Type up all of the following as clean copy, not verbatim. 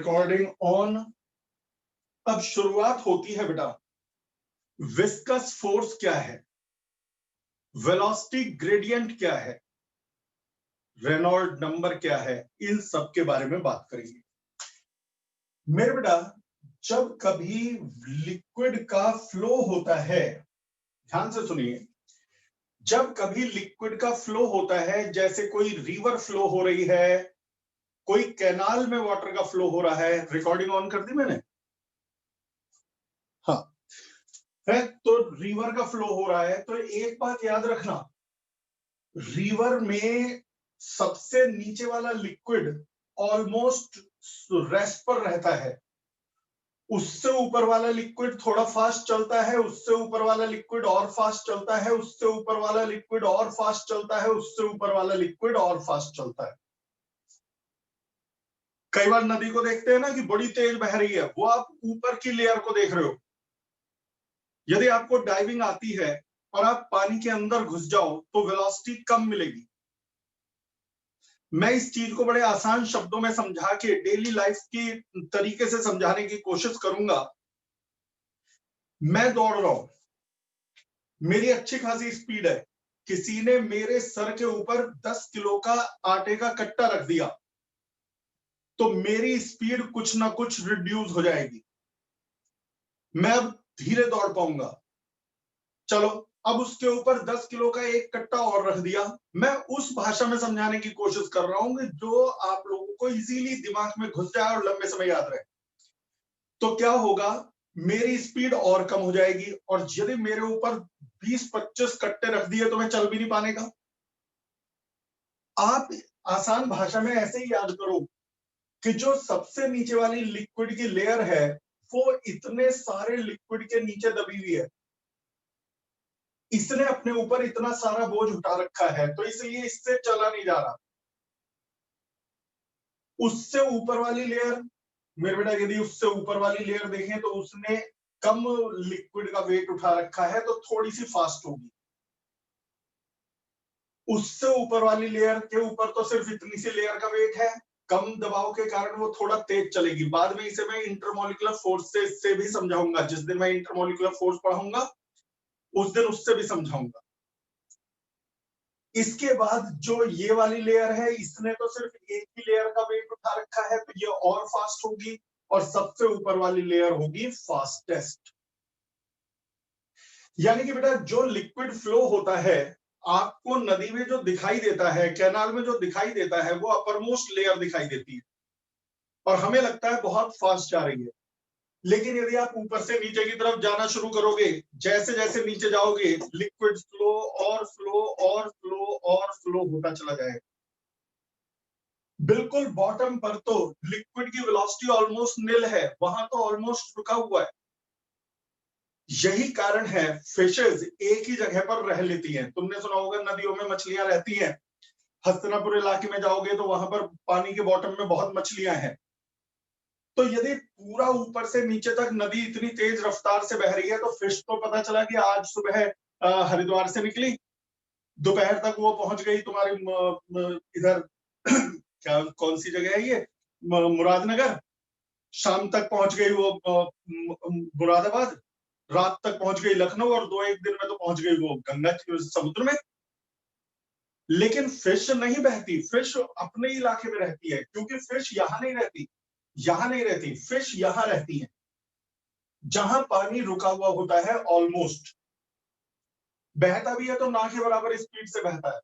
Recording on. अब शुरुआत होती है बेटा। विस्कस फोर्स क्या है, वेलोसिटी ग्रेडियंट क्या है, रेनॉल्ड नंबर क्या है, इन सब के बारे में बात करेंगे मेरे बेटा। जब कभी लिक्विड का फ्लो होता है, ध्यान से सुनिए, जब कभी लिक्विड का फ्लो होता है, जैसे कोई रिवर फ्लो हो रही है, कोई कैनाल में वाटर का फ्लो हो रहा है। रिकॉर्डिंग ऑन कर दी मैंने? हाँ है, तो रिवर का फ्लो हो रहा है, तो एक बात याद रखना, रिवर में सबसे नीचे वाला लिक्विड ऑलमोस्ट रेस्ट पर रहता है, उससे ऊपर वाला लिक्विड थोड़ा फास्ट चलता है, उससे ऊपर वाला लिक्विड और फास्ट चलता है, उससे ऊपर वाला लिक्विड और फास्ट चलता है, उससे ऊपर वाला लिक्विड और फास्ट चलता है। कई बार नदी को देखते हैं ना कि बड़ी तेज बह रही है, वो आप ऊपर की लेयर को देख रहे हो। यदि आपको डाइविंग आती है और आप पानी के अंदर घुस जाओ तो वेलोसिटी कम मिलेगी। मैं इस चीज को बड़े आसान शब्दों में समझा के डेली लाइफ की तरीके से समझाने की कोशिश करूंगा। मैं दौड़ रहा हूं, मेरी अच्छी खासी स्पीड है, किसी ने मेरे सर के ऊपर 10 किलो का आटे का कट्टा रख दिया, तो मेरी स्पीड कुछ ना कुछ रिड्यूस हो जाएगी, मैं अब धीरे दौड़ पाऊंगा। चलो, अब उसके ऊपर 10 किलो का एक कट्टा और रख दिया। मैं उस भाषा में समझाने की कोशिश कर रहा हूं कि जो आप लोगों को इजीली दिमाग में घुस जाए और लंबे समय याद रहे। तो क्या होगा, मेरी स्पीड और कम हो जाएगी, और यदि मेरे ऊपर 20-25 कट्टे रख दिए तो मैं चल भी नहीं पाने का। आप आसान भाषा में ऐसे ही याद करो कि जो सबसे नीचे वाली लिक्विड की लेयर है, वो इतने सारे लिक्विड के नीचे दबी हुई है, इसने अपने ऊपर इतना सारा बोझ उठा रखा है, तो इसलिए इससे चला नहीं जा रहा। उससे ऊपर वाली लेयर, मेरे बेटा यदि उससे ऊपर वाली लेयर देखें तो उसने कम लिक्विड का वेट उठा रखा है, तो थोड़ी सी फास्ट होगी। उससे ऊपर वाली लेयर के ऊपर तो सिर्फ इतनी सी लेयर का वेट है, कम दबाव के कारण वो थोड़ा तेज चलेगी। बाद में इसे मैं इंटरमोलिकुलर फोर्स से भी समझाऊंगा। जिस दिन मैं इंटरमोलिकुलर फोर्स पढ़ाऊंगा उस दिन उससे भी समझाऊंगा। इसके बाद जो ये वाली लेयर है, इसने तो सिर्फ एक ही लेयर का वेट उठा रखा है, तो ये और फास्ट होगी, और सबसे ऊपर वाली लेयर होगी फास्टेस्ट। यानी कि बेटा जो लिक्विड फ्लो होता है, आपको नदी में जो दिखाई देता है, कैनाल में जो दिखाई देता है, वो अपर मोस्ट लेयर दिखाई देती है और हमें लगता है बहुत फास्ट जा रही है। लेकिन यदि आप ऊपर से नीचे की तरफ जाना शुरू करोगे, जैसे जैसे नीचे जाओगे, लिक्विड फ्लो और फ्लो और फ्लो और फ्लो होता चला जाएगा। बिल्कुल बॉटम पर तो लिक्विड की वेलोसिटी ऑलमोस्ट निल है, वहां तो ऑलमोस्ट रुका हुआ है। यही कारण है फिशेज एक ही जगह पर रह लेती हैं। तुमने सुना होगा नदियों में मछलियां रहती हैं, हस्तिनापुर इलाके में जाओगे तो वहां पर पानी के बॉटम में बहुत मछलियां हैं। तो यदि पूरा ऊपर से नीचे तक नदी इतनी तेज रफ्तार से बह रही है, तो फिश तो पता चला कि आज सुबह हरिद्वार से निकली, दोपहर तक वो पहुंच गई तुम्हारी इधर क्या कौन सी जगह है ये, मुरादनगर। शाम तक पहुंच गई वो मुरादाबाद, रात तक पहुंच गई लखनऊ, और 2-1 दिन में तो पहुंच गई वो गंगा समुद्र में। लेकिन फिश नहीं बहती, फिश अपने इलाके में रहती है, क्योंकि फिश यहाँ नहीं रहती, यहाँ नहीं रहती, फिश यहाँ रहती है जहां पानी रुका हुआ होता है। ऑलमोस्ट बहता भी है तो ना के बराबर स्पीड से बहता है।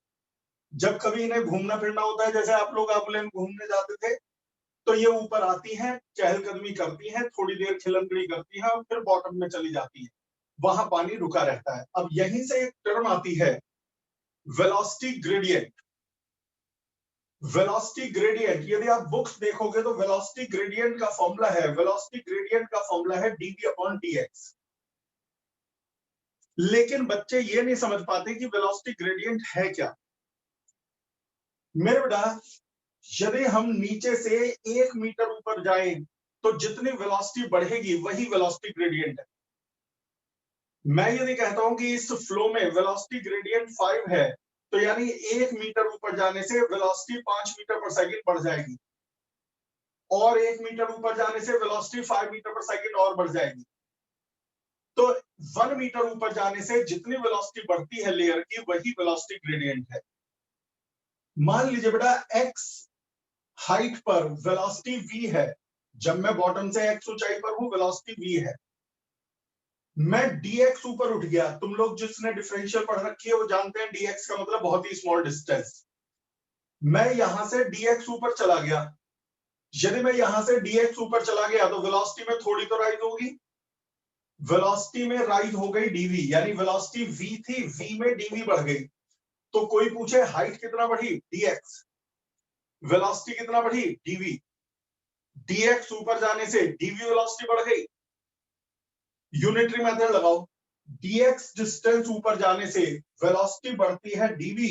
जब कभी इन्हें घूमना फिरना होता है, जैसे आप लोग आबुलेन घूमने जाते थे, तो ये ऊपर आती हैं, चहलकदमी करती हैं, थोड़ी देर खिलनगड़ी करती हैं और फिर बॉटम में चली जाती हैं, वहां पानी रुका रहता है। अब यहीं से एक टर्म आती है वेलोसिटी ग्रेडियंट। वेलोसिटी ग्रेडियंट यदि आप बुक्स देखोगे तो वेलोसिटी ग्रेडियंट का फॉर्मूला है, वेलोसिटी ग्रेडियंट का फॉर्मूला है dv/dx। लेकिन बच्चे ये नहीं समझ पाते कि वेलोसिटी ग्रेडियंट है क्या। मेरे बेटा यदि हम नीचे से 1 मीटर ऊपर जाएं तो जितनी वेलोसिटी बढ़ेगी वही वेलोसिटी ग्रेडियंट है। मैं यदि कहता हूं कि इस फ्लो में वेलोसिटी ग्रेडियंट 5 है, तो यानी 1 मीटर ऊपर जाने से वेलोसिटी 5 मीटर पर सेकंड बढ़ जाएगी। और 1 मीटर ऊपर जाने से वेलोसिटी 5 मीटर पर सेकंड और बढ़ जाएगी। तो 1 मीटर ऊपर जाने से जितनी वेलोसिटी बढ़ती है लेयर की, वही वेलोसिटी ग्रेडियंट है। मान लीजिए बेटा x हाइट पर वेलोसिटी v है, जब मैं बॉटम से x ऊंचाई पर हूं वेलोसिटी v है, मैं dx ऊपर उठ गया। तुम लोग जिसने डिफरेंशियल पढ़ रखी है वो जानते हैं dx का मतलब बहुत ही स्मॉल डिस्टेंस। मैं यहां से dx ऊपर चला गया, यदि मैं यहां से dx ऊपर चला गया तो वेलोसिटी में थोड़ी तो राइज होगी, वेलोसिटी में राइज हो गई dv, यानी वेलोसिटी v थी, v में dv बढ़ गई। तो कोई पूछे हाइट कितना बढ़ी, dx, वेलोसिटी कितना बढ़ी, dv, dx ऊपर जाने से dv वेलोसिटी बढ़ गई। यूनिटरी मेथड लगाओ, dx डिस्टेंस ऊपर जाने से वेलोसिटी बढ़ती है dv,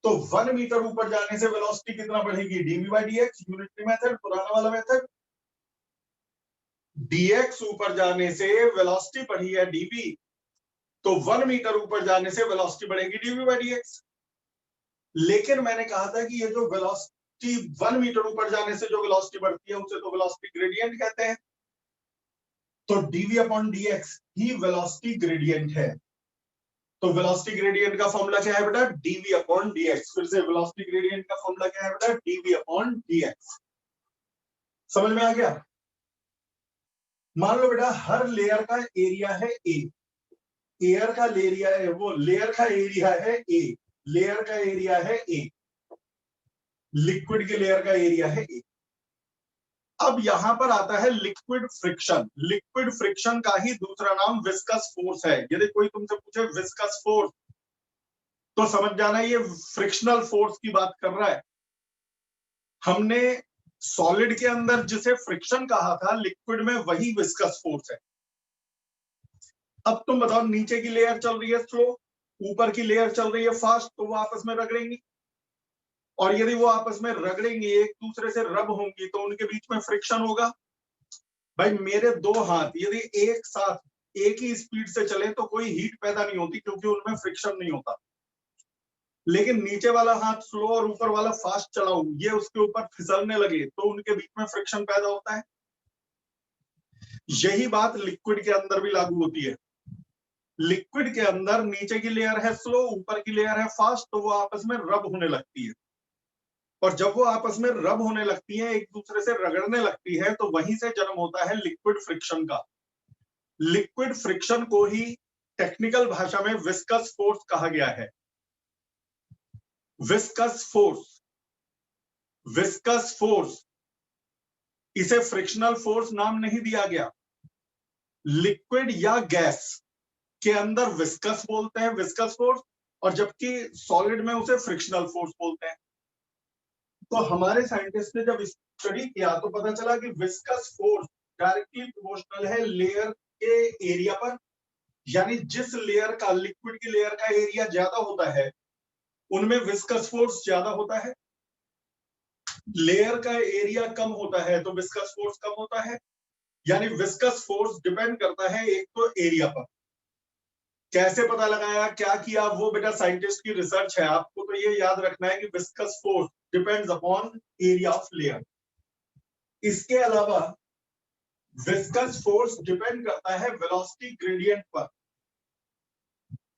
तो 1 मीटर ऊपर जाने से वेलोसिटी कितना बढ़ेगी, dv by dx। Unitary method, पुराना वाला मेथड। dx ऊपर जाने से वेलोसिटी बढ़ी है dv, तो 1 मीटर ऊपर जाने से वेलोसिटी बढ़ेगी dv बाई dx। लेकिन मैंने कहा था कि ये जो वेलोसिटी 1 मीटर ऊपर जाने से जो वेलोसिटी बढ़ती है उसे तो वेलोसिटी ग्रेडियंट कहते हैं। तो dv अपॉन dx ही वेलोसिटी ग्रेडियंट है। तो वेलोसिटी ग्रेडियंट का फॉर्मूला क्या है बेटा, dv अपॉन dx। फिर से वेलोसिटी ग्रेडियंट का फॉर्मूला क्या है बेटा, dv अपॉन dx। समझ में आ गया। मान लो बेटा हर लेयर का एरिया है a, एयर का एरिया है, वो लेयर का एरिया है a, लेयर का एरिया है a, लिक्विड के लेयर का एरिया है a। अब यहां पर आता है लिक्विड फ्रिक्शन। लिक्विड फ्रिक्शन का ही दूसरा नाम विस्कस फोर्स है। यदि कोई तुमसे पूछे विस्कस फोर्स, तो समझ जाना ये फ्रिक्शनल फोर्स की बात कर रहा है। हमने सॉलिड के अंदर जिसे फ्रिक्शन कहा था, लिक्विड में वही विस्कस फोर्स है। अब तुम बताओ, नीचे की लेयर चल रही है स्लो, ऊपर की लेयर चल रही है फास्ट, तो वो आपस में रगड़ेंगी, और यदि वो आपस में रगड़ेंगी, एक दूसरे से रब होंगी, तो उनके बीच में फ्रिक्शन होगा। भाई मेरे दो हाथ यदि एक साथ एक ही स्पीड से चले तो कोई हीट पैदा नहीं होती, क्योंकि उनमें फ्रिक्शन नहीं होता। लेकिन नीचे वाला हाथ स्लो और ऊपर वाला फास्ट चलाऊं, ये उसके ऊपर फिसलने लगे तो उनके बीच में फ्रिक्शन पैदा होता है। यही बात लिक्विड के अंदर भी लागू होती है। लिक्विड के अंदर नीचे की लेयर है स्लो, ऊपर की लेयर है फास्ट, तो वो आपस में रब होने लगती है, और जब वो आपस में रब होने लगती है, एक दूसरे से रगड़ने लगती है, तो वहीं से जन्म होता है लिक्विड फ्रिक्शन का। लिक्विड फ्रिक्शन को ही टेक्निकल भाषा में विस्कस फोर्स कहा गया है। विस्कस फोर्स, विस्कस फोर्स, इसे फ्रिक्शनल फोर्स नाम नहीं दिया गया। लिक्विड या गैस के अंदर विस्कस बोलते हैं, विस्कस फोर्स, और जबकि सॉलिड में उसे फ्रिक्शनल फोर्स बोलते हैं। तो हमारे साइंटिस्ट ने जब स्टडी किया तो पता चला कि विस्कस फोर्स डायरेक्टली प्रोपोर्शनल है लेयर के एरिया पर, यानी जिस लेयर का, लिक्विड की लेयर का एरिया ज्यादा होता है उनमें विस्कस फोर्स ज्यादा होता है। लेयर का एरिया कम होता है तो विस्कस फोर्स कम होता है। यानी विस्कस फोर्स डिपेंड करता है एक तो एरिया पर। कैसे पता लगाया, क्या किया, वो बेटा साइंटिस्ट की रिसर्च है। आपको तो ये याद रखना है कि viscous force depends upon area of layer. इसके अलावा विस्कस फोर्स डिपेंड करता है वेलोसिटी ग्रेडियंट पर,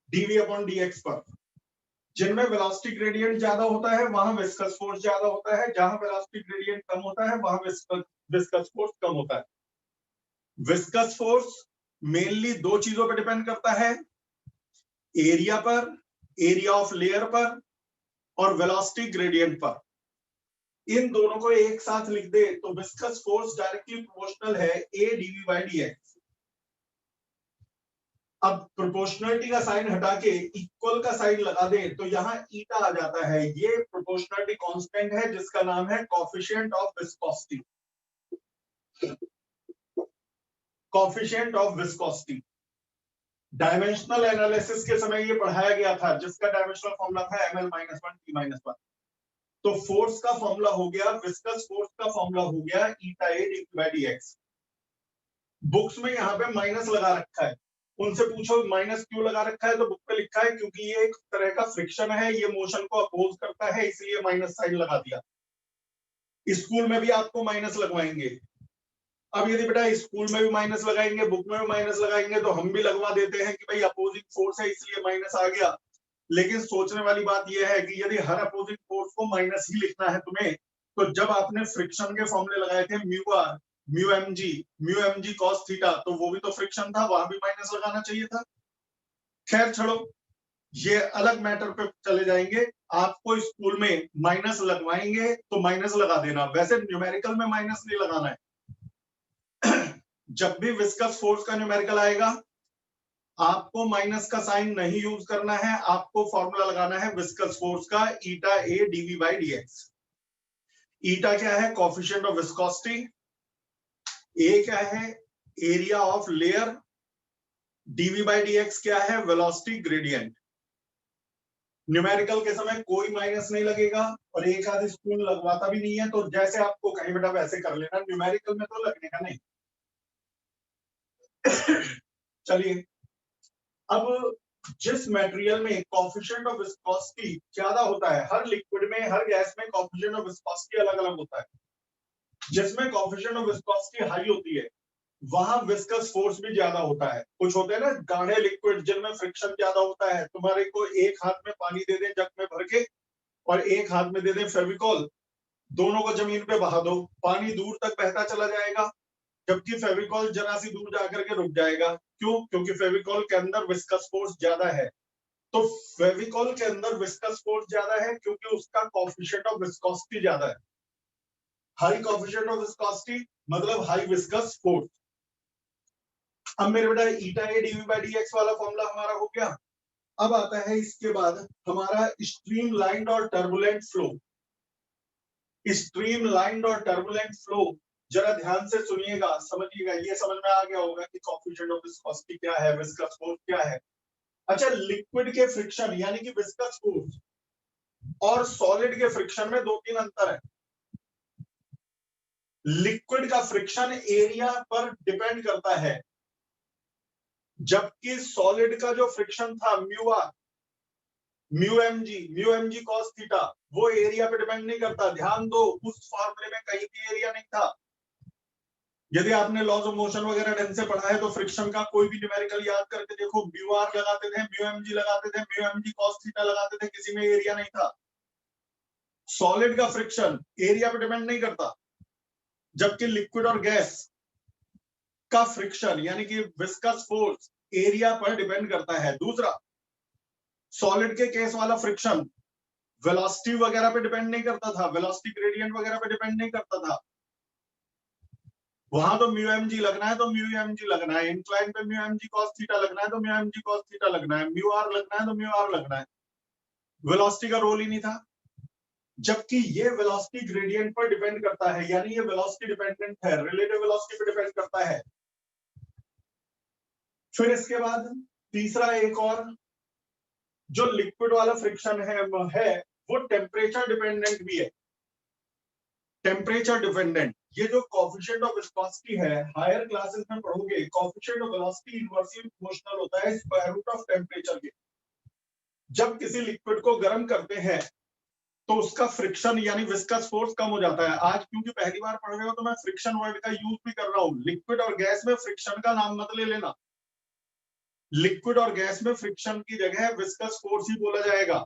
dv अपॉन dx पर। जिनमें वेलोसिटी ग्रेडियंट ज्यादा होता है वहां विस्कस फोर्स ज्यादा होता है, जहां वेलोसिटी ग्रेडियंट कम होता है वहां विस्कस फोर्स कम होता है। विस्कस फोर्स मेनली दो चीजों पर डिपेंड करता है, एरिया पर, एरिया ऑफ लेयर पर, और वेलोसिटी ग्रेडियंट पर। इन दोनों को एक साथ लिख दे तो विस्कस फोर्स डायरेक्टली प्रोपोर्शनल है a dv by dx। अब प्रोपोर्शनलिटी का साइन हटा के इक्वल का साइन लगा दे तो यहाँ ईटा आ जाता है। ये प्रोपोर्शनलिटी कांस्टेंट है जिसका नाम है coefficient of viscosity. Coefficient of viscosity dimensional analysis के समय ये पढ़ाया गया था, जिसका डायमेंशनल फॉर्मूला था ml-1 t-1। तो फोर्स का फॉर्मूला हो गया, विस्कस फोर्स का फॉर्मूला हो गया ईटा a dv by dx। Books में यहाँ पे माइनस लगा रखा है, उनसे पूछो माइनस क्यों लगा रखा है, तो बुक पे लिखा है क्योंकि ये एक तरह का फ्रिक्शन है, ये मोशन को अपोज करता है, इसलिए माइनस साइन लगा दिया। स्कूल में भी आपको माइनस लगवाएंगे। अब यदि बेटा स्कूल में भी माइनस लगाएंगे, बुक में भी माइनस लगाएंगे, तो हम भी लगवा देते हैं कि भाई अपोजिंग फोर्स है इसलिए माइनस आ गया। लेकिन सोचने वाली बात यह है कि यदि हर अपोजिंग फोर्स को माइनस ही लिखना है तुम्हें, तो जब आपने फ्रिक्शन के फॉर्मूले लगाए थे mu R, mu M G cos theta, तो वो भी तो फ्रिक्शन था, वहां भी माइनस लगाना चाहिए था। खैर छोड़ो, ये अलग मैटर पे चले जाएंगे। आपको स्कूल में माइनस लगवाएंगे तो माइनस लगा देना, वैसे न्यूमेरिकल में माइनस नहीं लगाना है। जब भी विस्कस फोर्स का न्यूमेरिकल आएगा, आपको माइनस का साइन नहीं यूज करना है, आपको फॉर्मूला लगाना है विस्कस फोर्स का, eta A d v by d x. Eta क्या है? Coefficient of viscosity. ए क्या है? Area of layer. D v by d x क्या है? Velocity gradient. न्यूमेरिकल के समय कोई माइनस नहीं लगेगा, और एक आध स्कूल लगवाता भी नहीं है, तो जैसे आपको कहीं बेटा वैसे कर लेना, न्यूमेरिकल में तो लगने का नहीं। चलिए, अब जिस मटेरियल में कोफिशिएंट ऑफ विस्कोसिटी ज्यादा होता है, हर लिक्विड में, हर गैस में कोफिशिएंट ऑफ विस्कोसिटी अलग अलग होता है। जिसमें कोफिशिएंट ऑफ विस्कोसिटी हाई होती है, वहां विस्कस फोर्स भी ज्यादा होता है। कुछ होते हैं ना गाढ़े लिक्विड जिनमें फ्रिक्शन ज्यादा होता है, तुम्हारे को एक हाथ में पानी दे दें जग में भर के, और एक हाथ में दे दें फेविकॉल, दोनों को जमीन पे बहा दो, पानी दूर तक बहता चला जाएगा, जबकि फेविकॉल जरा सी दूर जाकर के रुक जाएगा। क्यों? क्योंकि फेविकॉल के अंदर विस्कस फोर्स ज्यादा है। तो फेविकॉल के अंदर विस्कस फोर्स ज्यादा है क्योंकि उसका कोफिशिएंट ऑफ विस्कोसिटी ज्यादा है। हाई कोफिशिएंट ऑफ विस्कोसिटी मतलब हाई विस्कस फोर्स। अब मेरे बेटा ईटा ए डीवी बाई डीएक्स वाला फॉर्मूला हमारा हो गया। अब आता है इसके बाद हमारा स्ट्रीमलाइंड और टर्बुलेंट फ्लो। स्ट्रीमलाइंड और टर्बुलेंट फ्लो, जरा ध्यान से सुनिएगा, समझिएगा, ये समझ में आ गया होगा कि कोफिशिएंट ऑफ विस्कोसिटी क्या है, विस्कस फोर्स क्या है। अच्छा, लिक्विड के फ्रिक्शन यानी कि विस्कस फोर्स और सॉलिड के फ्रिक्शन में दो तीन अंतर है। लिक्विड का फ्रिक्शन एरिया पर डिपेंड करता है, जबकि सॉलिड का जो फ्रिक्शन था mu M G cos theta, वो एरिया पे डिपेंड नहीं करता। ध्यान दो, उस फॉर्मूले में कहीं भी एरिया नहीं था। यदि आपने लॉज ऑफ मोशन वगैरह ढंग से पढ़ा है तो फ्रिक्शन का कोई भी न्यूमेरिकल याद करके देखो, म्यू आर लगाते थे, म्यू एम जी लगाते थे, mu M G cos theta लगाते थे, किसी में एरिया नहीं था। सॉलिड का फ्रिक्शन एरिया पे डिपेंड नहीं करता, जबकि लिक्विड और गैस का फ्रिक्शन यानी कि विस्कस फोर्स एरिया पर डिपेंड करता है। दूसरा, सॉलिड के केस वाला फ्रिक्शन वेलोसिटी वगैरह पे डिपेंड नहीं करता था, वेलोसिटी ग्रेडियंट वगैरह पे डिपेंड नहीं करता था। वहां तो म्यू एम जी लगना है तो म्यू एम जी लगना है, इंक्लाइन पे mu M G cos theta लगना है तो mu M G cos theta लगना है, म्यू आर लगना है तो म्यू आर लगना है। वेलोसिटी का रोल ही नहीं था। जबकि ये वेलोसिटी ग्रेडियंट पर डिपेंड करता है, यानी ये वेलोसिटी डिपेंडेंट है, रिलेटिव वेलोसिटी पर डिपेंड करता है। फिर इसके बाद तीसरा एक और जो लिक्विड वाला फ्रिक्शन है वो टेम्परेचर डिपेंडेंट भी है। टेम्परेचर डिपेंडेंट, ये जो कोफिशिएंट ऑफ विस्कोसिटी है, हायर क्लासेस में पढ़ोगे, coefficient of velocity inversely proportional होता है स्क्वायर रूट ऑफ टेम्परेचर के। जब किसी लिक्विड को गर्म करते हैं तो उसका फ्रिक्शन यानी विस्कस फोर्स कम हो जाता है। आज क्योंकि पहली बार पढ़ रहे हो तो मैं फ्रिक्शन वर्ड का यूज भी कर रहा हूँ। लिक्विड और गैस में फ्रिक्शन का नाम मत ले लेना, लिक्विड और गैस में फ्रिक्शन की जगह विस्कस फोर्स ही बोला जाएगा।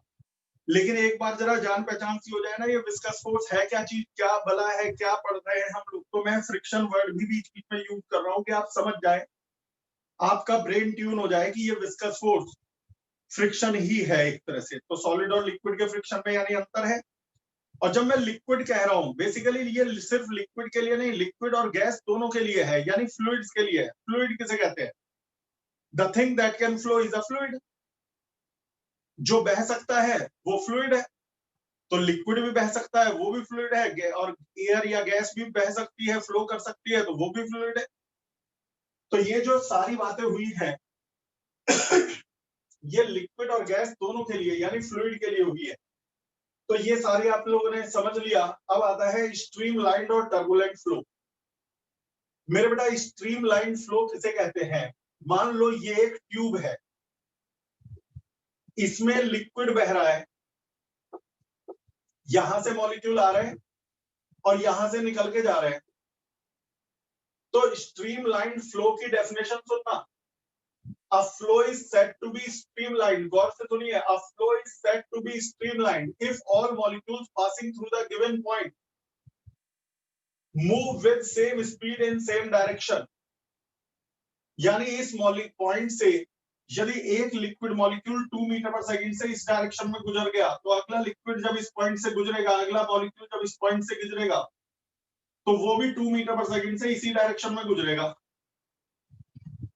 लेकिन एक बार जरा जान पहचान सी हो जाए ना, ये विस्कस फोर्स है क्या चीज, क्या भला है, क्या पढ़ रहे हैं हम लोग, तो मैं फ्रिक्शन वर्ड भी बीच बीच में यूज कर रहा हूँ कि आप समझ जाए, आपका ब्रेन ट्यून हो जाए कि ये विस्कस फोर्स फ्रिक्शन ही है एक तरह से। तो सॉलिड और लिक्विड के फ्रिक्शन में यानी अंतर है। और जब मैं लिक्विड कह रहा हूं, बेसिकली ये सिर्फ लिक्विड के लिए नहीं, लिक्विड और गैस दोनों के लिए है, यानी फ्लूइड्स के लिए है। फ्लूइड किसे कहते हैं? The thing that can flow is a fluid. जो बह सकता है वो फ्लूइड है। तो लिक्विड भी बह सकता है, वो भी फ्लूइड है, और एयर या गैस भी बह सकती है, फ्लो कर सकती है, तो वो भी फ्लूइड है। तो ये जो सारी बातें हुई हैं ये लिक्विड और गैस दोनों के लिए यानी फ्लूइड के लिए हुई है। तो ये सारे आप लोगों ने समझ लिया। अब आता है स्ट्रीमलाइंड और टर्बुलेंट फ्लो। मेरे बेटा स्ट्रीमलाइन फ्लो किसे कहते हैं? मान लो ये एक ट्यूब है, इसमें लिक्विड बह रहा है, यहां से मॉलिक्यूल आ रहे हैं, और यहां से निकल के जा रहे हैं। तो स्ट्रीमलाइन फ्लो की डेफिनेशन सुनना, A flow is said to be streamlined. गौर से सुनिए, a flow is said to be streamlined if all molecules passing through the given point move with same speed in same direction. यानी इस point से यदि एक liquid molecule 2 metre पर second से इस डायरेक्शन में गुजर गया, तो अगला लिक्विड जब इस पॉइंट से गुजरेगा, अगला मॉलिक्यूल जब इस पॉइंट से गुजरेगा, तो वो भी 2 मीटर पर सेकंड से इसी डायरेक्शन में गुजरेगा।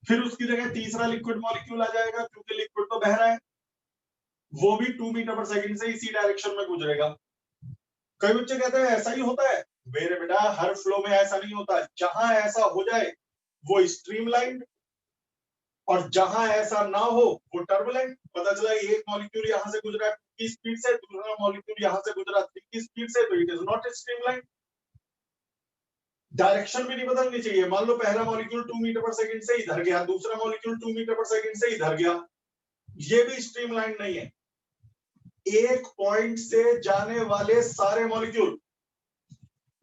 फिर उसकी जगह तीसरा लिक्विड मॉलिक्यूल आ जाएगा, क्योंकि लिक्विड तो बह रहा है, वो भी 2 मीटर पर सेकंड से इसी डायरेक्शन में गुजरेगा। कई बच्चे कहते हैं ऐसा ही होता है। मेरे बेटा, हर फ्लो में ऐसा नहीं होता। जहां ऐसा हो जाए वो स्ट्रीमलाइन, और जहां ऐसा ना हो वो टर्बुलेंट। पता चला एक मॉलिक्यूल यहां से गुजरा 2 की स्पीड से, दूसरा मॉलिक्यूल यहां से गुजरा 3 की स्पीड से, तो it is not streamline. Direction भी नहीं बदलनी चाहिए। मान लो पहला मॉलिक्यूल 2 मीटर पर सेकंड से इधर गया, दूसरा मॉलिक्यूल 2 मीटर पर सेकंड से इधर गया, ये भी स्ट्रीमलाइन नहीं है। एक पॉइंट से जाने वाले सारे मॉलिक्यूल,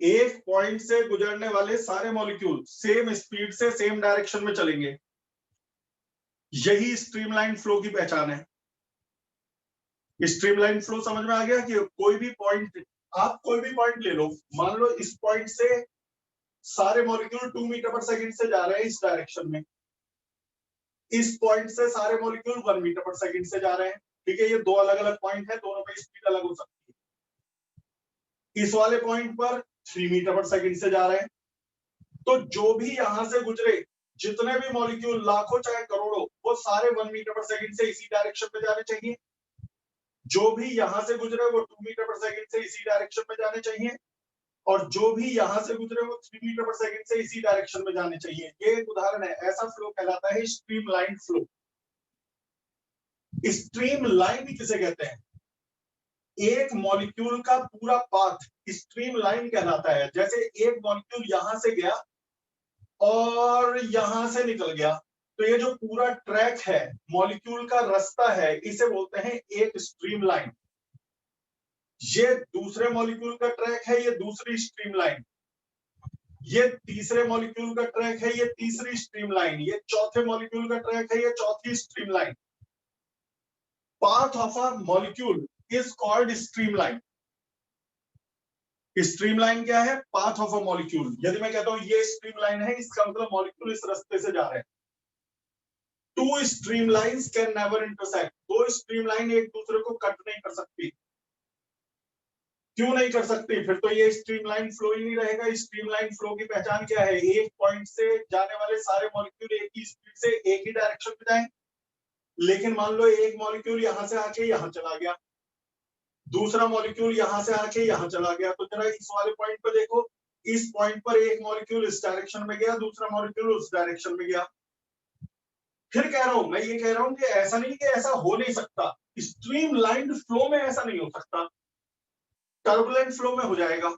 एक पॉइंट से गुजरने वाले सारे मॉलिक्यूल सेम स्पीड से सेम डायरेक्शन में चलेंगे। यही स्ट्रीमलाइन फ्लो की पहचान है। स्ट्रीमलाइन फ्लो समझ में आ गया कि कोई भी पॉइंट, आप कोई भी पॉइंट ले लो, मान लो इस पॉइंट से सारे मॉलिक्यूल 2 मीटर पर सेकंड से जा रहे हैं इस डायरेक्शन में, इस पॉइंट से सारे मॉलिक्यूल 1 मीटर पर सेकंड से जा रहे हैं। ठीक है, ये दो अलग अलग पॉइंट है, दोनों में स्पीड अलग हो सकती है। इस वाले पॉइंट पर 3 मीटर पर सेकंड से जा रहे हैं। तो जो भी यहां से गुजरे, जितने भी मॉलिक्यूल, लाखों चाहे करोड़ों, वो सारे 1 मीटर पर सेकंड से इसी डायरेक्शन में जाने चाहिए। जो भी यहां से गुजरे वो 2 मीटर पर सेकंड से इसी डायरेक्शन में जाने चाहिए, और जो भी यहां से गुजरे वो 3 मीटर पर सेकंड से इसी डायरेक्शन में जाने चाहिए। ये एक उदाहरण है। ऐसा फ्लो कहलाता है स्ट्रीमलाइन फ्लो। स्ट्रीमलाइन किसे कहते हैं? एक मॉलिक्यूल का पूरा पाथ स्ट्रीमलाइन कहलाता है। जैसे एक मॉलिक्यूल यहां से गया और यहां से निकल गया, तो ये जो पूरा ट्रैक है, मॉलिक्यूल का रास्ता है, इसे बोलते हैं एक स्ट्रीमलाइन। ये दूसरे मॉलिक्यूल का ट्रैक है, ये दूसरी स्ट्रीमलाइन। ये तीसरे मॉलिक्यूल का ट्रैक है, ये तीसरी स्ट्रीमलाइन। ये चौथे मॉलिक्यूल का ट्रैक है, ये चौथी streamline. Path of a molecule is called streamline. Streamline क्या है? Path of a molecule. यदि मैं कहता हूं ये स्ट्रीमलाइन है, इसका मतलब मॉलिक्यूल इस रास्ते से जा रहे हैं। Two streamlines can never intersect. दो स्ट्रीमलाइन एक दूसरे को कट नहीं कर सकती। क्यों नहीं कर सकती? फिर तो ये स्ट्रीमलाइन फ्लो ही नहीं रहेगा। स्ट्रीमलाइन फ्लो की पहचान क्या है? एक पॉइंट से जाने वाले सारे मॉलिक्यूल एक ही स्पीड से एक ही डायरेक्शन में जाएं। लेकिन मान लो एक मॉलिक्यूल यहां से आके यहां चला गया, दूसरा मॉलिक्यूल यहां से आके यहां चला गया, तो जरा इस वाले पॉइंट पर देखो, इस पॉइंट पर एक मॉलिक्यूल इस डायरेक्शन में गया, दूसरा मॉलिक्यूल उस डायरेक्शन में गया। फिर कह रहा हूं, मैं ये कह रहा हूं कि ऐसा नहीं कि ऐसा हो नहीं सकता। स्ट्रीमलाइन्ड फ्लो में ऐसा नहीं हो सकता, टर्बुलेंट फ्लो में हो जाएगा।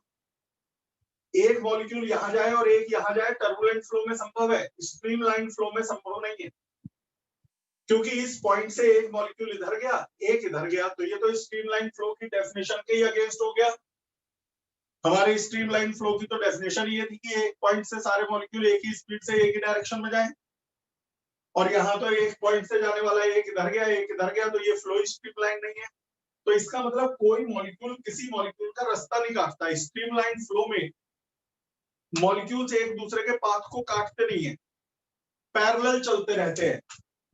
एक मॉलिक्यूल यहां जाए और एक यहां जाए, टर्बुलेंट फ्लो में संभव है, स्ट्रीमलाइन फ्लो में संभव नहीं है। क्योंकि इस पॉइंट से एक मॉलिक्यूल इधर गया, एक इधर गया, तो ये तो स्ट्रीमलाइन फ्लो की डेफिनेशन के ही अगेंस्ट हो गया। हमारे स्ट्रीमलाइन फ्लो की तो डेफिनेशन ये थी कि एक पॉइंट से सारे मॉलिक्यूल एक ही स्पीड से एक ही डायरेक्शन में जाएं, और यहाँ तो एक पॉइंट से जाने वाला एक इधर गया, एक इधर गया, तो ये फ्लो स्ट्रीमलाइन नहीं है। तो इसका मतलब कोई मॉलिक्यूल किसी मॉलिक्यूल का रास्ता नहीं काटता। स्ट्रीमलाइन फ्लो में मॉलिक्यूल्स एक दूसरे के पाथ को काटते नहीं है, पैरेलल चलते रहते हैं।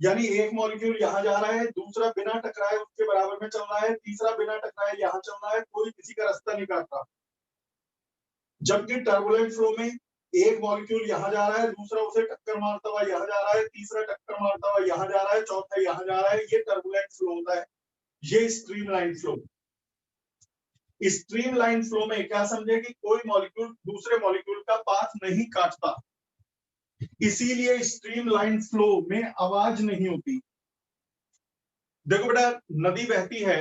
यानी एक मॉलिक्यूल यहां जा रहा है, दूसरा बिना टकराए उसके बराबर में चल रहा है, तीसरा बिना टकराए यहां चल रहा है, कोई किसी का रास्ता नहीं काट रहा। जबकि टर्बुलेंट फ्लो में एक मॉलिक्यूल यहां जा रहा है, दूसरा उसे टक्कर मारता हुआ यहां जा रहा है, तीसरा टक्कर मारता हुआ यहां जा रहा है, चौथा यहां जा रहा है। ये टर्बुलेंट फ्लो होता है। ये स्ट्रीमलाइन फ्लो। स्ट्रीमलाइन फ्लो में क्या समझे कि कोई मॉलिक्यूल दूसरे मॉलिक्यूल का पाथ नहीं काटता, इसीलिए स्ट्रीमलाइन फ्लो में आवाज नहीं होती। देखो बेटा, नदी बहती है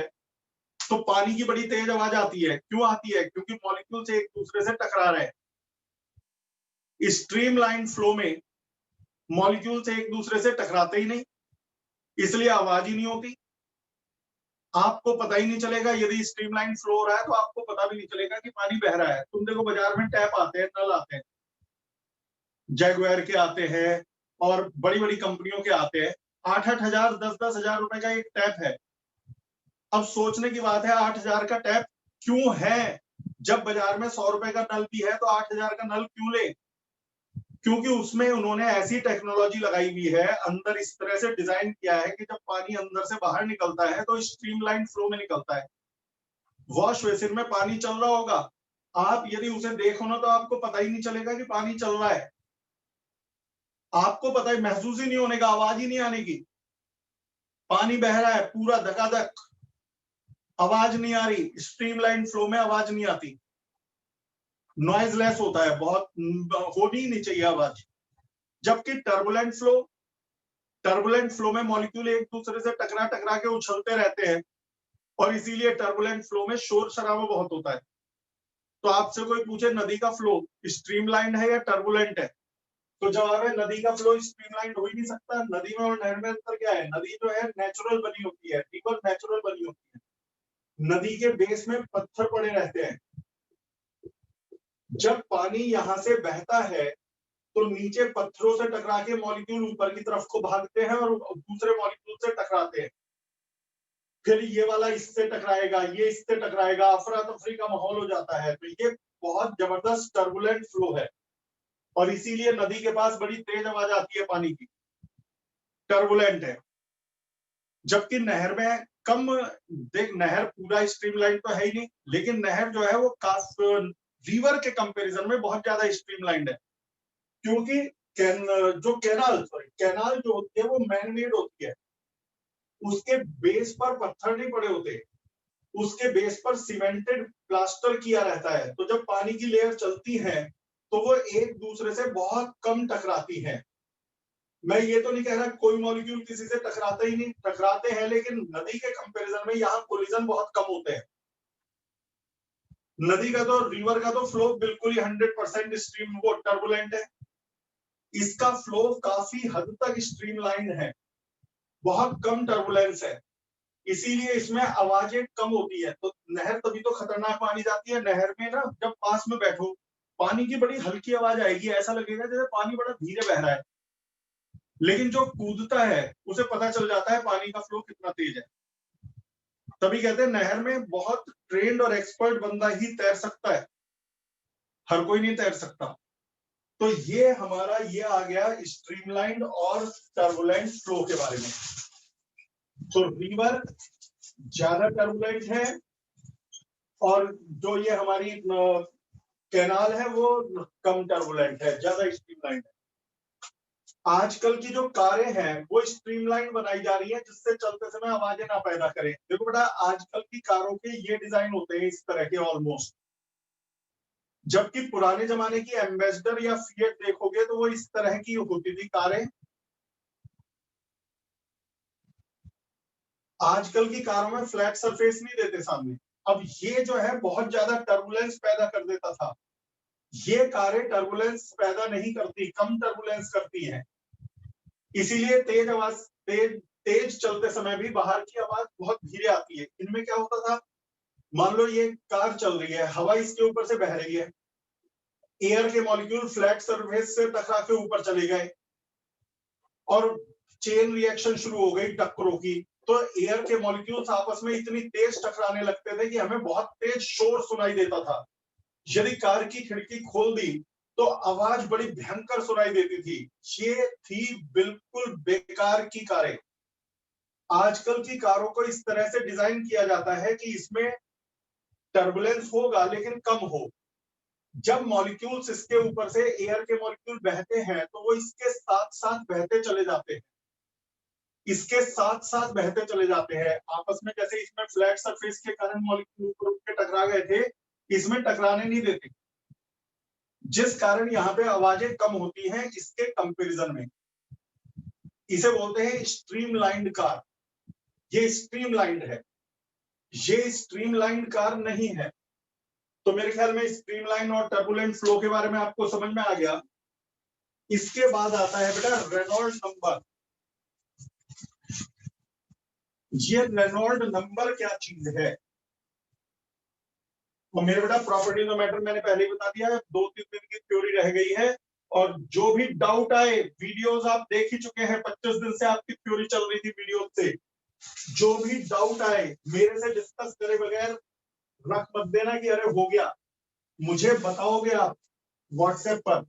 तो पानी की बड़ी तेज आवाज आती है। क्यों आती है? क्योंकि मॉलिक्यूल से एक दूसरे से टकरा रहे हैं। स्ट्रीमलाइन फ्लो में मॉलिक्यूल से एक दूसरे से टकराते ही नहीं, इसलिए आवाज ही नहीं होती। आपको पता ही नहीं चलेगा। यदि स्ट्रीमलाइन फ्लो हो रहा है तो आपको पता भी नहीं चलेगा कि पानी बह रहा है। तुम देखो बाजार में टैप आते हैं, नल आते हैं, जैगुआर के आते हैं और बड़ी बड़ी कंपनियों के आते हैं। 8-8 हजार 10-10 हजार रुपए का एक टैप है। अब सोचने की बात है 8 हजार का टैप क्यों है? जब बाजार में 100 रुपए का नल भी है तो 8 हजार का नल क्यों ले? क्योंकि उसमें उन्होंने ऐसी टेक्नोलॉजी लगाई हुई है, अंदर इस तरह से डिजाइन किया है कि जब पानी अंदर से बाहर निकलता है तो स्ट्रीमलाइन फ्लो में निकलता है। वॉश बेसिन में पानी चल रहा होगा, आप यदि उसे देखो ना तो आपको पता ही नहीं चलेगा कि पानी चल रहा है। आपको पता ही महसूस ही नहीं होने का, आवाज ही नहीं आने की। पानी बह रहा है पूरा धकाधक, आवाज नहीं आ रही। स्ट्रीमलाइन फ्लो में आवाज नहीं आती, नॉइजलेस होता है, बहुत होनी ही नहीं चाहिए आवाज। जबकि टर्बुलेंट फ्लो में मॉलिक्यूल एक दूसरे से टकरा टकरा के उछलते रहते हैं और इसीलिए टर्बुलेंट फ्लो में शोर शराबा बहुत होता है। तो आपसे कोई पूछे नदी का फ्लो स्ट्रीमलाइन है या टर्बुलेंट है, तो जवाब है नदी का फ्लो स्ट्रीमलाइन हो ही नहीं सकता। नदी में और नहर में अंतर क्या है? नदी जो है नेचुरल बनी होती है, रिवर नेचुरल बनी होती है। नदी के बेस में पत्थर पड़े रहते हैं। जब पानी यहां से बहता है तो नीचे पत्थरों से टकरा के मॉलिक्यूल ऊपर की तरफ को भागते हैं और दूसरे मॉलिक्यूल से टकराते हैं। फिर ये वाला इससे टकराएगा, ये इससे टकराएगा, अफरा तफरी का माहौल हो जाता है। तो ये बहुत जबरदस्त टर्बुलेंट फ्लो है और इसीलिए नदी के पास बड़ी तेज आवाज आती है पानी की, टर्बुलेंट है। जबकि नहर में कम, देख नहर पूरा स्ट्रीमलाइन तो है ही नहीं, लेकिन नहर जो है वो रिवर के कंपैरिजन में बहुत ज्यादा स्ट्रीमलाइंड है। क्योंकि कैनाल जो होती है वो मैन मेड होती है, उसके बेस पर पत्थर नहीं पड़े होते, उसके बेस पर सीमेंटेड प्लास्टर किया रहता है। तो जब पानी की लेयर चलती है तो वो एक दूसरे से बहुत कम टकराती है। मैं ये तो नहीं कह रहा कोई मॉलिक्यूल किसी से टकराते ही नहीं, टकराते हैं, लेकिन नदी के कंपैरिजन में यहाँ कोलिजन बहुत कम होते हैं। नदी का तो, रिवर का तो फ्लो बिल्कुल ही 100% स्ट्रीम वो टर्बुलेंट है। इसका फ्लो काफी हद तक स्ट्रीमलाइन है, बहुत कम टर्बुलेंस है, इसीलिए इसमें आवाजें कम होती है। तो नहर तभी तो खतरनाक मानी जाती है। नहर में ना जब पास में बैठो, पानी की बड़ी हल्की आवाज आएगी, ऐसा लगेगा जैसे पानी बड़ा धीरे बह रहा है, लेकिन जो कूदता है उसे पता चल जाता है पानी का फ्लो कितना तेज है। तभी कहते हैं नहर में बहुत ट्रेंड और एक्सपर्ट बंदा ही तैर सकता है, हर कोई नहीं तैर सकता। तो ये हमारा ये आ गया स्ट्रीमलाइंड और टर्बुलेंट फ्लो के बारे में। तो रिवर ज्यादा टर्बुलेंट है और जो ये हमारी कैनाल है वो कम टर्बुलेंट है, ज्यादा स्ट्रीमलाइंड है। आजकल की जो कारें हैं वो स्ट्रीमलाइन बनाई जा रही है जिससे चलते समय आवाजें ना पैदा करें। देखो बेटा, आजकल की कारों के ये डिजाइन होते हैं इस तरह के ऑलमोस्ट, जबकि पुराने जमाने की एम्बेसडर या फिएट देखोगे तो वो इस तरह की होती थी कारें। आजकल की कारों में फ्लैट सरफेस नहीं देते सामने। अब ये जो है बहुत ज्यादा टर्बुलेंस पैदा कर देता था। ये कारें टर्बुलेंस पैदा नहीं करती, कम टर्बुलेंस करती हैं। इसीलिए तेज आवाज, तेज चलते समय भी बाहर की आवाज बहुत धीरे आती है। इनमें क्या होता था, मान लो ये कार चल रही है, हवा इसके ऊपर से बह रही है, एयर के मॉलिक्यूल फ्लैट सरफेस से टकरा के ऊपर चले गए और चेन रिएक्शन शुरू हो गई टक्करों की। तो एयर के मॉलिक्यूल्स आपस में इतनी तेज टकराने लगते थे कि हमें बहुत तेज शोर सुनाई देता था। यदि कार की खिड़की खोल दी तो आवाज बड़ी भयंकर सुनाई देती थी। ये थी बिल्कुल बेकार की कारें। आजकल की कारों को इस तरह से डिजाइन किया जाता है कि इसमें टर्बुलेंस होगा लेकिन कम हो। जब मॉलिक्यूल्स इसके ऊपर से, एयर के मॉलिक्यूल बहते हैं तो वो इसके साथ साथ बहते चले जाते हैं, इसके साथ साथ बहते चले जाते हैं आपस में। जैसे इसमें फ्लैट सरफेस के कारण मॉलिक्यूल ऊपर के टकरा गए थे, इसमें टकराने नहीं देते, जिस कारण यहाँ पे आवाजें कम होती हैं इसके कंपैरिजन में। इसे बोलते हैं स्ट्रीमलाइंड कार। ये स्ट्रीमलाइंड है, ये स्ट्रीमलाइंड कार नहीं है। तो मेरे ख्याल में स्ट्रीमलाइन और टर्बुलेंट फ्लो के बारे में आपको समझ में आ गया। इसके बाद आता है बेटा रेनॉल्ड नंबर। ये रेनॉल्ड नंबर क्या चीज है? तो मेरे बेटा प्रॉपर्टीज ऑफ मैटर मैंने पहले ही बता दिया है, 2-3 दिन की थ्योरी रह गई है। और जो भी डाउट आए, वीडियोस आप देख ही चुके हैं, 25 दिन से आपकी थ्योरी चल रही थी वीडियो से। जो भी डाउट आए मेरे से डिस्कस करे बगैर रख मत देना कि अरे हो गया, मुझे बताओगे आप व्हाट्सएप पर,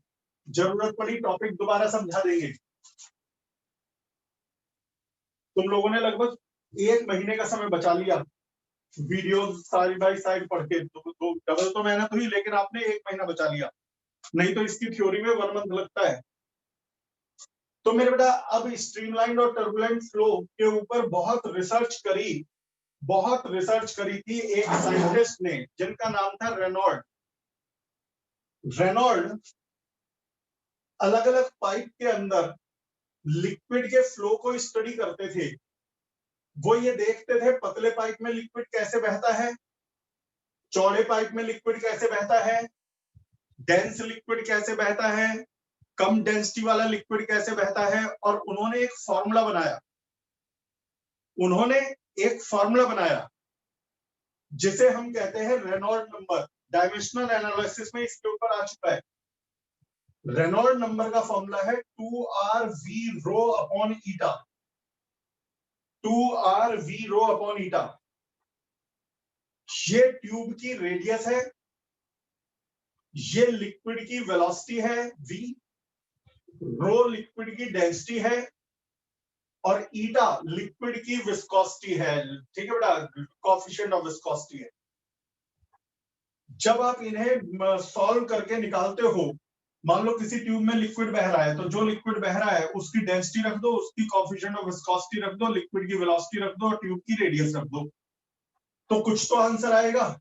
जरूरत पड़ी टॉपिक दोबारा समझा देंगे। तुम लोगों ने लगभग 1 महीने का समय बचा लिया वीडियो सारी बाई साइड पढ़ के, तो डबल तो मेहनत हुई, लेकिन आपने 1 महीना बचा लिया, नहीं तो इसकी थ्योरी में 1 मंथ लगता है। तो मेरे बेटा अब स्ट्रीमलाइन और टर्बुलेंट फ्लो के ऊपर बहुत रिसर्च करी थी एक साइंटिस्ट ने जिनका नाम था रेनॉल्ड। अलग अलग पाइप के अंदर लिक्विड के फ्लो को स्टडी करते थे। वो ये देखते थे पतले पाइप में लिक्विड कैसे बहता है, चौड़े पाइप में लिक्विड कैसे बहता है, डेंस लिक्विड कैसे बहता है, कम डेंसिटी वाला लिक्विड कैसे बहता है। और उन्होंने एक फॉर्मूला बनाया जिसे हम कहते हैं रेनॉल्ड नंबर। डायमेंशनल एनालिसिस में इसके ऊपर आ चुका है। रेनॉल्ड नंबर का फॉर्मूला है 2RV रो अपॉन ईटा। 2RV रो अपॉन ईटा। ये ट्यूब की रेडियस है, ये लिक्विड की वेलोसिटी है v, रो लिक्विड की डेंसिटी है, और ईटा लिक्विड की विस्कोसिटी है। ठीक है बेटा, कोएफिशिएंट ऑफ विस्कोसिटी है। जब आप इन्हें सॉल्व करके निकालते हो, मान लो किसी ट्यूब में लिक्विड बह रहा है, तो जो लिक्विड बह रहा है उसकी डेंसिटी रख दो, उसकी कोएफिशिएंट ऑफ विस्कोसिटी रख दो, लिक्विड की वेलोसिटी रख दो और ट्यूब की रेडियस रख दो, तो कुछ तो आंसर आएगा।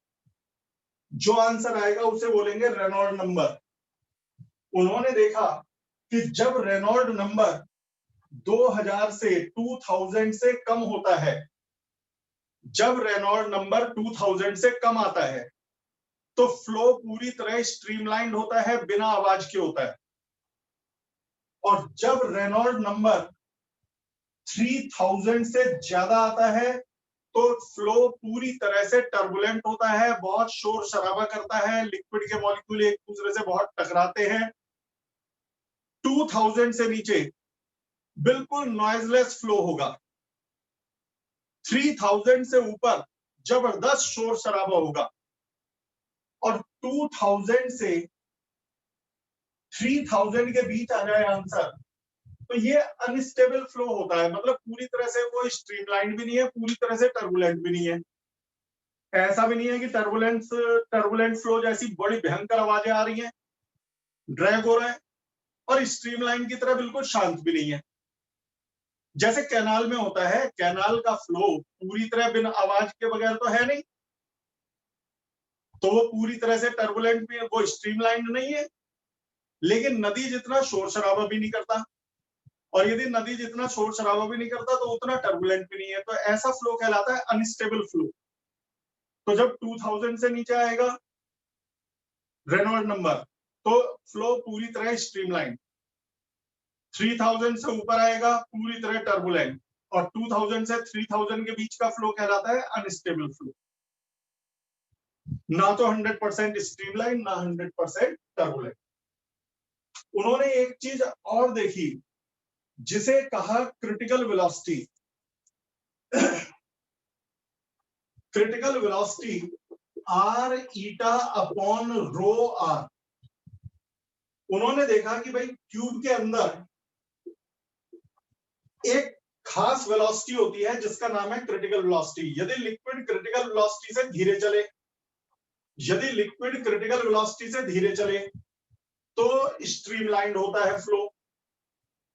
जो आंसर आएगा उसे बोलेंगे रेनॉल्ड नंबर। उन्होंने देखा कि जब रेनॉल्ड नंबर 2000 से 2000 से कम होता है, जब रेनॉल्ड नंबर 2000 से कम आता है तो फ्लो पूरी तरह स्ट्रीमलाइन होता है, बिना आवाज के होता है। और जब रेनॉल्ड नंबर 3000 से ज्यादा आता है तो फ्लो पूरी तरह से टर्बुलेंट होता है, बहुत शोर शराबा करता है, लिक्विड के मॉलिक्यूल एक दूसरे से बहुत टकराते हैं। 2000 से नीचे बिल्कुल नॉइजलेस फ्लो होगा। 3000 से ऊपर जबरदस्त शोर शराबा होगा। और 2000 से 3000 के बीच आ जाए आंसर, तो ये अनस्टेबल फ्लो होता है। मतलब पूरी तरह से वो स्ट्रीमलाइन भी नहीं है, पूरी तरह से टर्बुलेंट भी नहीं है। ऐसा भी नहीं है कि टर्बुलेंट फ्लो जैसी बड़ी भयंकर आवाजें आ रही हैं, ड्रैग हो रहा है, और स्ट्रीमलाइन की तरह बिल्कुल शांत भी नहीं है। जैसे कैनाल में होता है, कैनाल का फ्लो पूरी तरह बिना आवाज के बगैर तो है नहीं, तो वो पूरी तरह से टर्बुलेंट भी, वो स्ट्रीमलाइन नहीं है। लेकिन नदी जितना शोर शराबा भी नहीं करता, और यदि नदी जितना शोर शराबा भी नहीं करता तो उतना टर्बुलेंट भी नहीं है। तो ऐसा फ्लो कहलाता है अनस्टेबल फ्लो। तो जब 2000 से नीचे आएगा रेनॉल्ड नंबर, तो फ्लो पूरी तरह स्ट्रीमलाइन। 3000 से ऊपर आएगा पूरी तरह टर्बुलेंट, और 2000 से 3000 के बीच का फ्लो कहलाता है अनस्टेबल फ्लो। ना तो 100% स्ट्रीमलाइन, ना 100% टर्बुलेंट। उन्होंने एक चीज और देखी जिसे कहा critical velocity. Critical velocity R eta upon rho R. उन्होंने देखा कि भाई ट्यूब के अंदर एक खास वेलोसिटी होती है जिसका नाम है क्रिटिकल वेलोसिटी। यदि लिक्विड क्रिटिकल वेलोसिटी से धीरे चले, यदि लिक्विड क्रिटिकल वेलोसिटी से धीरे चले तो स्ट्रीमलाइन होता है फ्लो,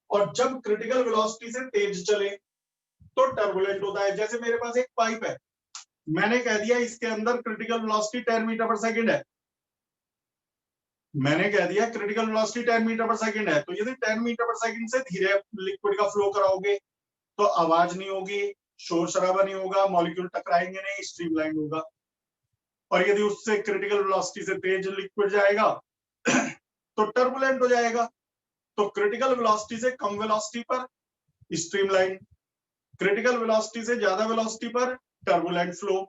और जब क्रिटिकल वेलोसिटी से तेज चले तो टर्बुलेंट होता है। जैसे मेरे पास एक पाइप है, मैंने कह दिया इसके अंदर क्रिटिकल वेलोसिटी 10 मीटर पर सेकंड है, मैंने कह दिया क्रिटिकल वेलोसिटी 10 मीटर पर सेकंड है। तो यदि 10 मीटर पर सेकंड से धीरे लिक्विड का फ्लो कराओगे तो आवाज नहीं होगी, शोर शराबा नहीं होगा, मॉलिक्यूल टकराएंगे नहीं, स्ट्रीमलाइन होगा। और यदि उससे क्रिटिकल वेलोसिटी से तेज लिक्विड जाएगा तो टर्बुलेंट हो जाएगा। तो क्रिटिकल वेलोसिटी से कम वेलोसिटी पर स्ट्रीमलाइन, क्रिटिकल वेलोसिटी से ज्यादा वेलोसिटी पर टर्बुलेंट फ्लो।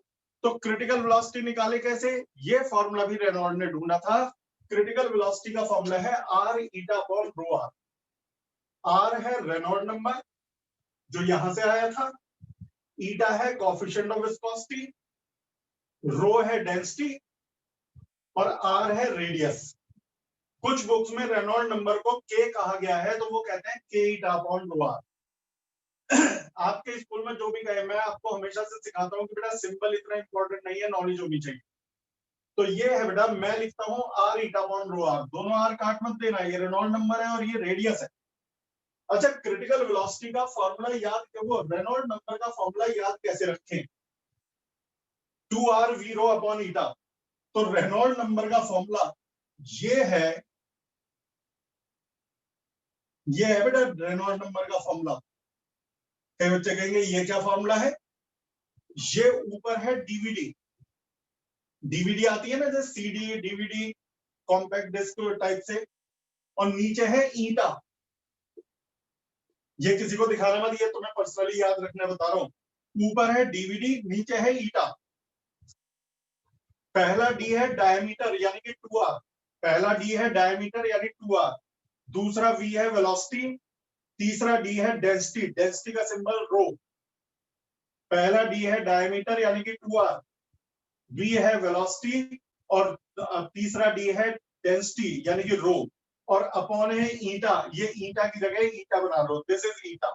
तो क्रिटिकल वेलोसिटी निकाले कैसे, ये फॉर्मूला भी रेनॉल्ड ने ढूंढा था। क्रिटिकल वेलोसिटी का फॉर्मूला है R eta upon rho R. R है रेनॉल्ड नंबर जो यहां से आया था, ईटा है कोएफिशिएंट ऑफ विस्कोसिटी, रो है डेंसिटी और आर है रेडियस। कुछ बुक्स में रेनॉल्ड नंबर को के कहा गया है तो वो कहते हैं के ईटा अपॉन रो आर। आपके स्कूल में जो भी कहे, मैं आपको हमेशा से सिखाता हूँ कि बेटा सिंबल इतना इंपॉर्टेंट नहीं है, नॉलेज होनी चाहिए। तो ये है बेटा, मैं लिखता हूँ R eta upon rho R, दोनों आर काट मत देना, ये रेनॉल्ड नंबर है और ये रेडियस है। अच्छा, क्रिटिकल वेलोसिटी का फॉर्मूला याद, वो रेनॉल्ड नंबर का फॉर्मूला याद कैसे रखें, 2r v रो अपॉन ईटा। तो रेनॉल्ड नंबर का फॉर्मूला ये है बेटा रेनॉल्ड नंबर का फॉर्मूला। कई बच्चे कहेंगे ये क्या फॉर्मूला है, ये ऊपर है डीवीडी, डीवीडी आती है ना जैसे CD DVD compact disc type से, और नीचे है ईटा। ये किसी को दिखाना मत, ये तुम्हें पर्सनली याद रखना बता रहा हूं। ऊपर है डीवीडी, नीचे है ईटा। पहला डी है डायमीटर यानी कि 2r, पहला डी है डायमीटर यानी 2r, दूसरा v है वेलोसिटी, तीसरा डी है डेंसिटी, डेंसिटी का सिंबल रो। पहला डी है डायमीटर यानी कि 2r, v है वेलोसिटी और तीसरा डी है डेंसिटी यानी कि रो, और अपॉन है ईटा। ये ईटा की जगह ईटा बना लो, दिस इज ईटा।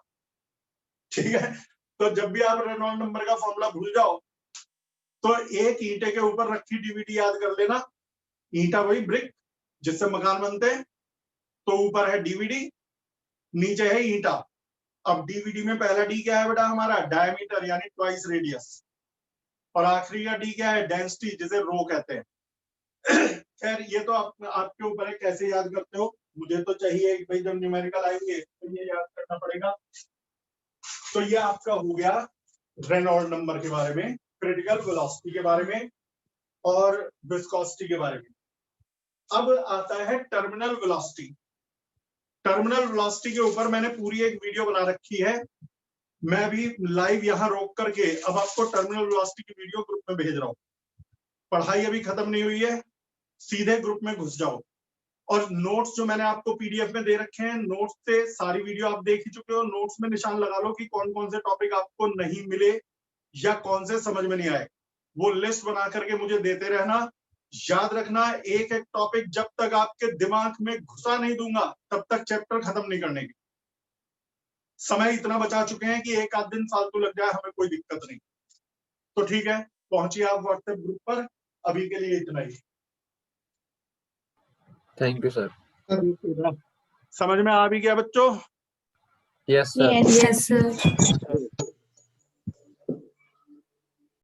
ठीक है, तो जब भी आप रेनॉल्ड नंबर का फॉर्मूला भूल जाओ तो एक ईंटे के ऊपर रखी डीवीडी याद कर लेना। ईंटा वही ब्रिक जिससे मकान बनते हैं, तो ऊपर है डीवीडी, नीचे है ईंटा। अब डीवीडी में पहला डी क्या है बेटा हमारा, डायमीटर यानी ट्वाइस रेडियस, और आखिरी का डी क्या है, डेंसिटी जिसे रो कहते हैं। खैर ये तो आपके ऊपर है कैसे याद करते हो, मुझे तो चाहिए कि भाई जब न्यूमेरिकल आएंगे तो ये याद करना पड़ेगा। तो ये आपका हो गया रेनॉल्ड नंबर के बारे में, क्रिटिकल वेलोसिटी के बारे में और विस्कोसिटी के बारे में। अब आता है टर्मिनल वेलोसिटी। टर्मिनल वेलोसिटी के ऊपर मैंने पूरी एक वीडियो बना रखी है, मैं भी लाइव यहां रोक करके अब आपको टर्मिनल वेलोसिटी की वीडियो ग्रुप में भेज रहा हूं। पढ़ाई अभी खत्म नहीं हुई है, सीधे ग्रुप में घुस जाओ, और नोट्स जो मैंने आपको पीडीएफ में दे रखे हैं, नोट्स से सारी वीडियो आप देख ही चुके हो, नोट्स में निशान लगा लो कि कौन कौन से टॉपिक आपको नहीं मिले या कौन से समझ में नहीं आए। वो लिस्ट बना करके मुझे देते रहना। याद रखना, एक एक टॉपिक जब तक आपके दिमाग में घुसा नहीं दूंगा तब तक चैप्टर खत्म नहीं करने की। समय इतना बचा चुके हैं कि एक आध दिन फालतू लग जाए हमें कोई दिक्कत नहीं। तो ठीक है, पहुंचिए आप व्हाट्सएप ग्रुप पर। अभी के लिए इतना ही। Thank you sir. समझ में आ भी गया बच्चों? Yes sir. Yes, sir.